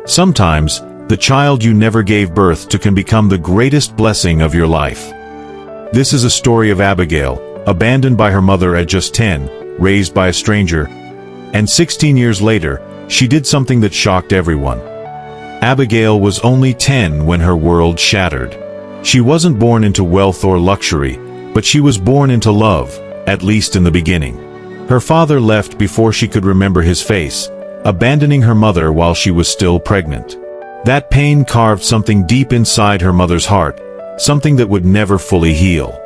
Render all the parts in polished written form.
Sometimes, the child you never gave birth to can become the greatest blessing of your life. This is a story of Abigail, abandoned by her mother at just 10, raised by a stranger, and 16 years later, she did something that shocked everyone. Abigail was only 10 when her world shattered. She wasn't born into wealth or luxury, but she was born into love, at least in the beginning. Her father left before she could remember his face, abandoning her mother while she was still pregnant. That pain carved something deep inside her mother's heart, something that would never fully heal.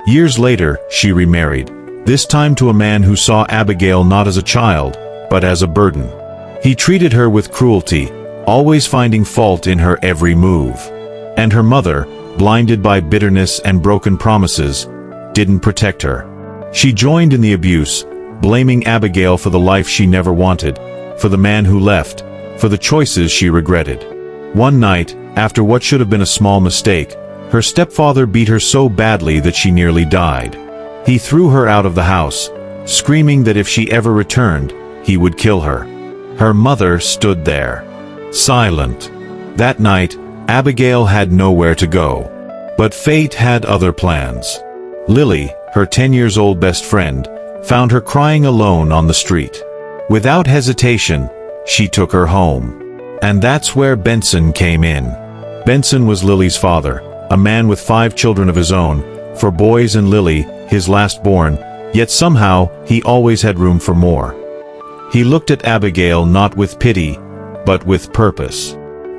Years later, she remarried, this time to a man who saw Abigail not as a child, but as a burden. He treated her with cruelty, always finding fault in her every move. And her mother, blinded by bitterness and broken promises, didn't protect her. She joined in the abuse, blaming Abigail for the life she never wanted, for the man who left, for the choices she regretted. One night, after what should have been a small mistake, her stepfather beat her so badly that she nearly died. He threw her out of the house, screaming that if she ever returned, he would kill her. Her mother stood there, silent. That night, Abigail had nowhere to go. But fate had other plans. Lily, her 10-year-old best friend, found her crying alone on the street. Without hesitation, she took her home. And that's where Benson came in. Benson was Lily's father, a man with 5 children of his own, 4 boys and Lily, his last-born, yet somehow he always had room for more. He looked at Abigail not with pity, but with purpose.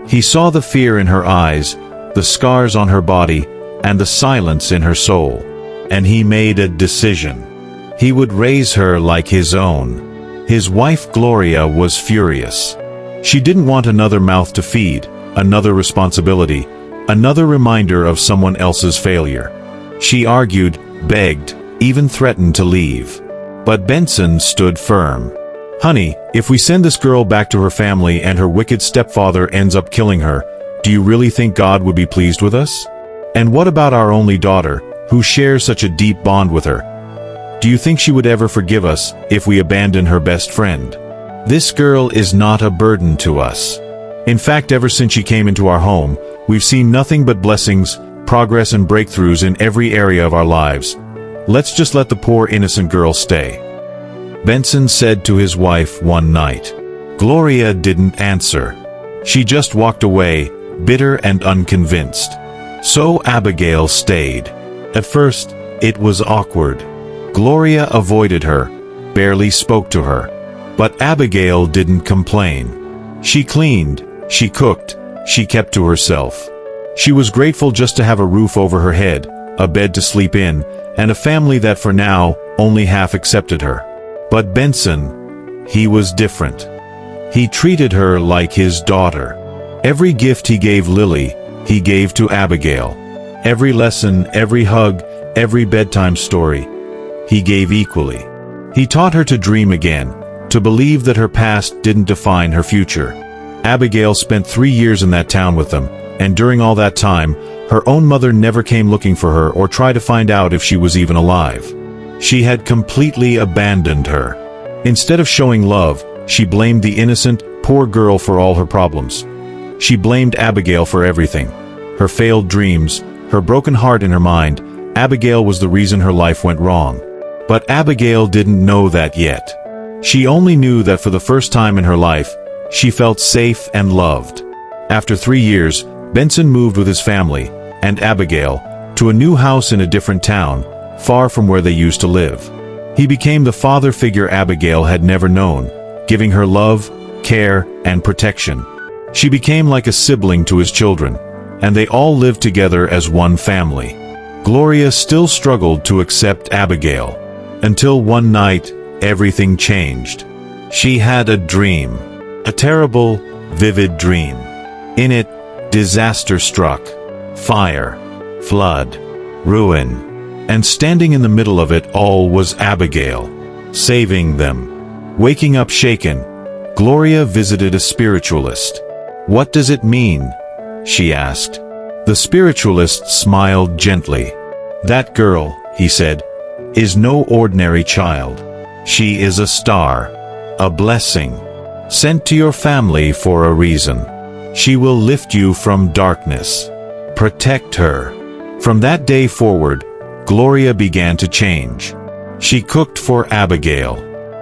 He saw the fear in her eyes, the scars on her body, and the silence in her soul. And he made a decision. He would raise her like his own. His wife Gloria was furious. She didn't want another mouth to feed, another responsibility, another reminder of someone else's failure. She argued, begged, even threatened to leave. But Benson stood firm. Honey, if we send this girl back to her family and her wicked stepfather ends up killing her, do you really think God would be pleased with us? And what about our only daughter, who shares such a deep bond with her? Do you think she would ever forgive us if we abandon her best friend? This girl is not a burden to us. In fact, ever since she came into our home, we've seen nothing but blessings, progress and breakthroughs in every area of our lives. Let's just let the poor innocent girl stay. Benson said to his wife one night. Gloria didn't answer. She just walked away, bitter and unconvinced. So Abigail stayed. At first, it was awkward. Gloria avoided her, barely spoke to her. But Abigail didn't complain. She cleaned, she cooked, she kept to herself. She was grateful just to have a roof over her head, a bed to sleep in, and a family that for now only half accepted her. But Benson, he was different. He treated her like his daughter. Every gift he gave Lily, he gave to Abigail. Every lesson, every hug, every bedtime story, he gave equally. He taught her to dream again, to believe that her past didn't define her future. Abigail spent 3 years in that town with them, and during all that time, her own mother never came looking for her or tried to find out if she was even alive. She had completely abandoned her. Instead of showing love, she blamed the innocent, poor girl for all her problems. She blamed Abigail for everything. Her failed dreams, her broken heart in her mind. Abigail was the reason her life went wrong. But Abigail didn't know that yet. She only knew that for the first time in her life, she felt safe and loved. After 3 years, Benson moved with his family, and Abigail, to a new house in a different town, far from where they used to live. He became the father figure Abigail had never known, giving her love, care, and protection. She became like a sibling to his children, and they all lived together as one family. Gloria still struggled to accept Abigail, until one night, everything changed. She had a dream. A terrible, vivid dream. In it, disaster struck. Fire, flood, ruin. And standing in the middle of it all was Abigail, saving them. Waking up shaken, Gloria visited a spiritualist. "What does it mean?" she asked. The spiritualist smiled gently. "That girl," he said, "is no ordinary child. She is a star, a blessing, sent to your family for a reason. She will lift you from darkness. Protect her. From that day forward, Gloria began to change. She cooked for Abigail,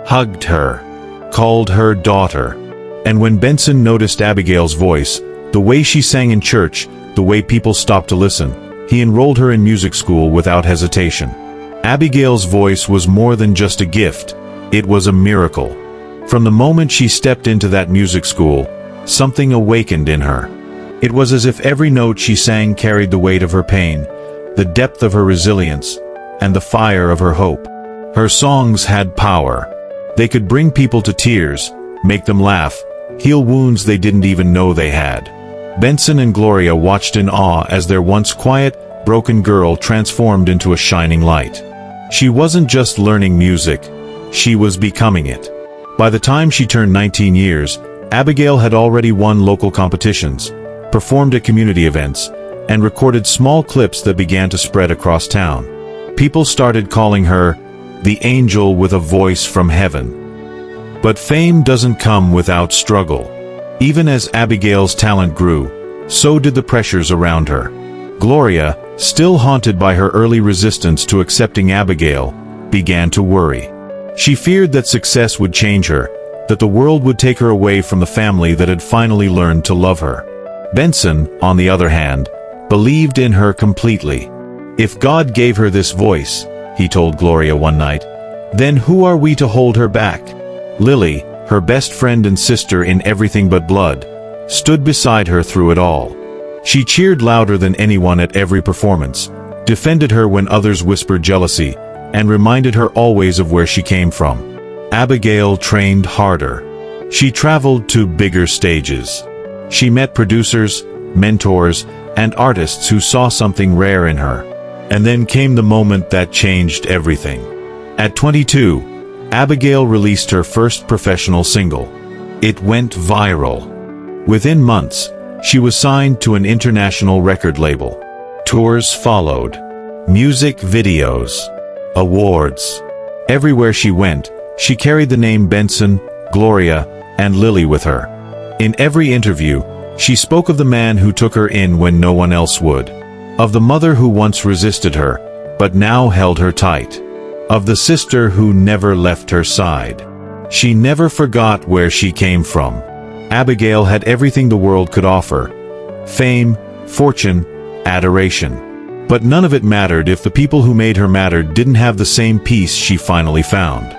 hugged her, called her daughter. And when Benson noticed Abigail's voice, the way she sang in church, the way people stopped to listen, he enrolled her in music school without hesitation. Abigail's voice was more than just a gift, it was a miracle. From the moment she stepped into that music school, something awakened in her. It was as if every note she sang carried the weight of her pain, the depth of her resilience, and the fire of her hope. Her songs had power. They could bring people to tears, make them laugh, heal wounds they didn't even know they had. Benson and Gloria watched in awe as their once quiet, broken girl transformed into a shining light. She wasn't just learning music, she was becoming it. By the time she turned 19 years, Abigail had already won local competitions, performed at community events, and recorded small clips that began to spread across town. People started calling her the angel with a voice from heaven. But fame doesn't come without struggle. Even as Abigail's talent grew, so did the pressures around her. Gloria, still haunted by her early resistance to accepting Abigail, began to worry. She feared that success would change her, that the world would take her away from the family that had finally learned to love her. Benson, on the other hand, believed in her completely. If God gave her this voice, he told Gloria one night, then who are we to hold her back? Lily, her best friend and sister in everything but blood, stood beside her through it all. She cheered louder than anyone at every performance, defended her when others whispered jealousy, and reminded her always of where she came from. Abigail trained harder. She traveled to bigger stages. She met producers, mentors, and artists who saw something rare in her. And then came the moment that changed everything. At 22, Abigail released her first professional single. It went viral. Within months, she was signed to an international record label. Tours followed. Music videos. Awards. Everywhere she went, she carried the name Benson, Gloria, and Lily with her. In every interview, she spoke of the man who took her in when no one else would. Of the mother who once resisted her, but now held her tight. Of the sister who never left her side. She never forgot where she came from. Abigail had everything the world could offer. Fame, fortune, adoration. But none of it mattered if the people who made her matter didn't have the same peace she finally found.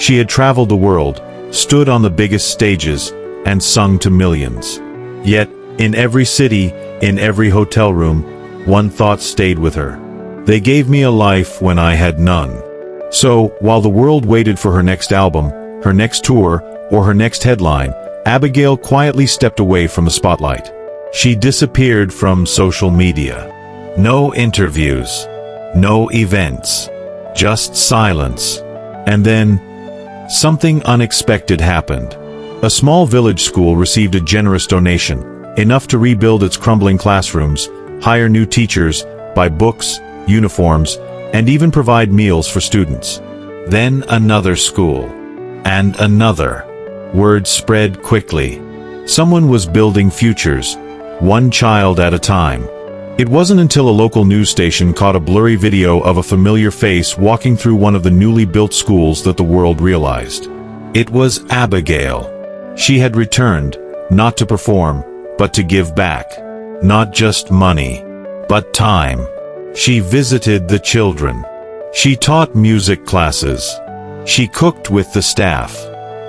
She had traveled the world, stood on the biggest stages, and sung to millions. Yet, in every city, in every hotel room, one thought stayed with her. They gave me a life when I had none. So, while the world waited for her next album, her next tour, or her next headline, Abigail quietly stepped away from the spotlight. She disappeared from social media. No interviews. No events. Just silence. And then, something unexpected happened. A small village school received a generous donation, enough to rebuild its crumbling classrooms, hire new teachers, buy books, uniforms, and even provide meals for students. Then another school. And another. Word spread quickly. Someone was building futures, one child at a time. It wasn't until a local news station caught a blurry video of a familiar face walking through one of the newly built schools that the world realized. It was Abigail. She had returned, not to perform, but to give back. Not just money, but time. She visited the children. She taught music classes. She cooked with the staff.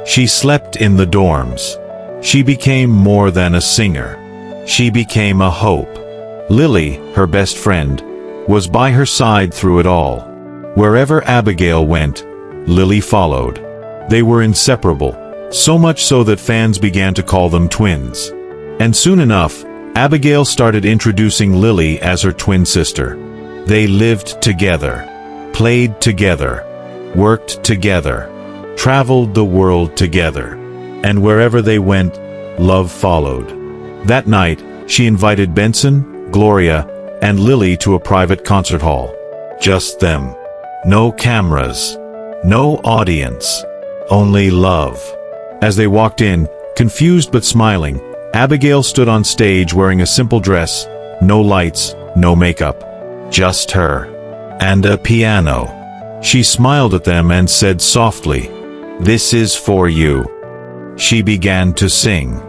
She slept in the dorms. She became more than a singer. She became a hope. Lily, her best friend, was by her side through it all. Wherever Abigail went, Lily followed. They were inseparable, so much so that fans began to call them twins. And soon enough, Abigail started introducing Lily as her twin sister. They lived together, played together, worked together, traveled the world together. And wherever they went, love followed. That night, she invited Benson, Gloria, and Lily to a private concert hall. Just them. No cameras. No audience. Only love. As they walked in, confused but smiling, Abigail stood on stage wearing a simple dress, no lights, no makeup. Just her. And a piano. She smiled at them and said softly, "This is for you." She began to sing.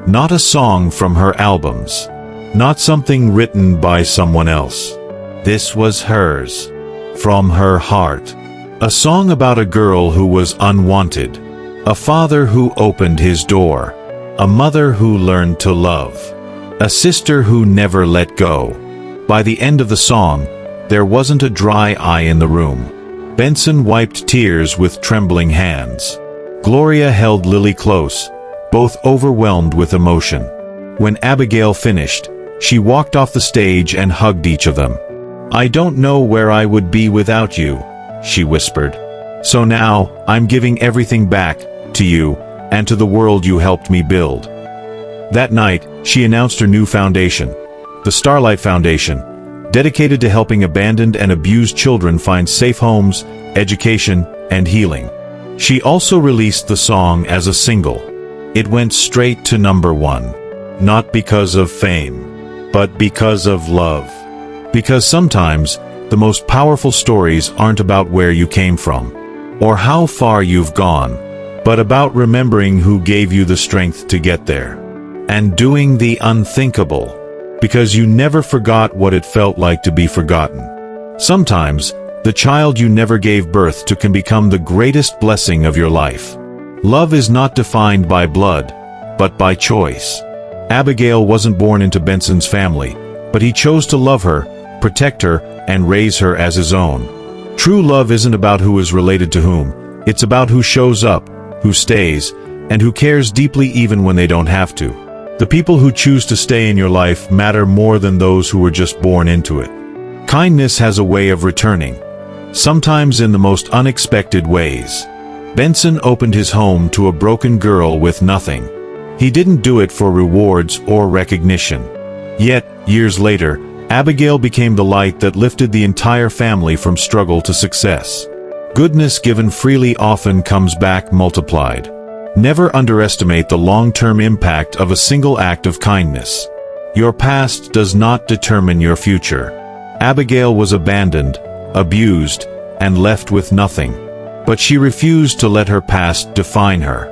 Not a song from her albums. Not something written by someone else. This was hers. From her heart. A song about a girl who was unwanted. A father who opened his door. A mother who learned to love. A sister who never let go. By the end of the song, there wasn't a dry eye in the room. Benson wiped tears with trembling hands. Gloria held Lily close, both overwhelmed with emotion. When Abigail finished, she walked off the stage and hugged each of them. "I don't know where I would be without you," she whispered. "So now, I'm giving everything back, to you, and to the world you helped me build." That night, she announced her new foundation, the Starlight Foundation, dedicated to helping abandoned and abused children find safe homes, education, and healing. She also released the song as a single. It went straight to #1. Not because of fame, but because of love. Because sometimes, the most powerful stories aren't about where you came from, or how far you've gone, but about remembering who gave you the strength to get there. And doing the unthinkable. Because you never forgot what it felt like to be forgotten. Sometimes, the child you never gave birth to can become the greatest blessing of your life. Love is not defined by blood, but by choice. Abigail wasn't born into Benson's family, but he chose to love her, protect her, and raise her as his own. True love isn't about who is related to whom, it's about who shows up, who stays, and who cares deeply even when they don't have to. The people who choose to stay in your life matter more than those who were just born into it. Kindness has a way of returning, sometimes in the most unexpected ways. Benson opened his home to a broken girl with nothing. He didn't do it for rewards or recognition. Yet, years later, Abigail became the light that lifted the entire family from struggle to success. Goodness given freely often comes back multiplied. Never underestimate the long-term impact of a single act of kindness. Your past does not determine your future. Abigail was abandoned, abused, and left with nothing. But she refused to let her past define her.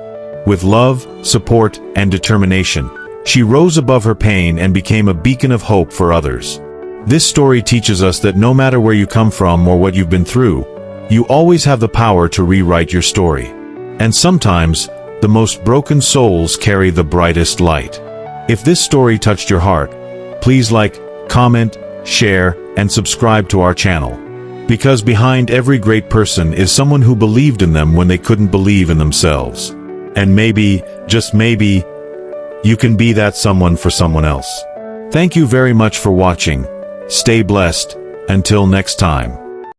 With love, support, and determination, she rose above her pain and became a beacon of hope for others. This story teaches us that no matter where you come from or what you've been through, you always have the power to rewrite your story. And sometimes, the most broken souls carry the brightest light. If this story touched your heart, please like, comment, share, and subscribe to our channel. Because behind every great person is someone who believed in them when they couldn't believe in themselves. And maybe, just maybe, you can be that someone for someone else. Thank you very much for watching. Stay blessed. Until next time.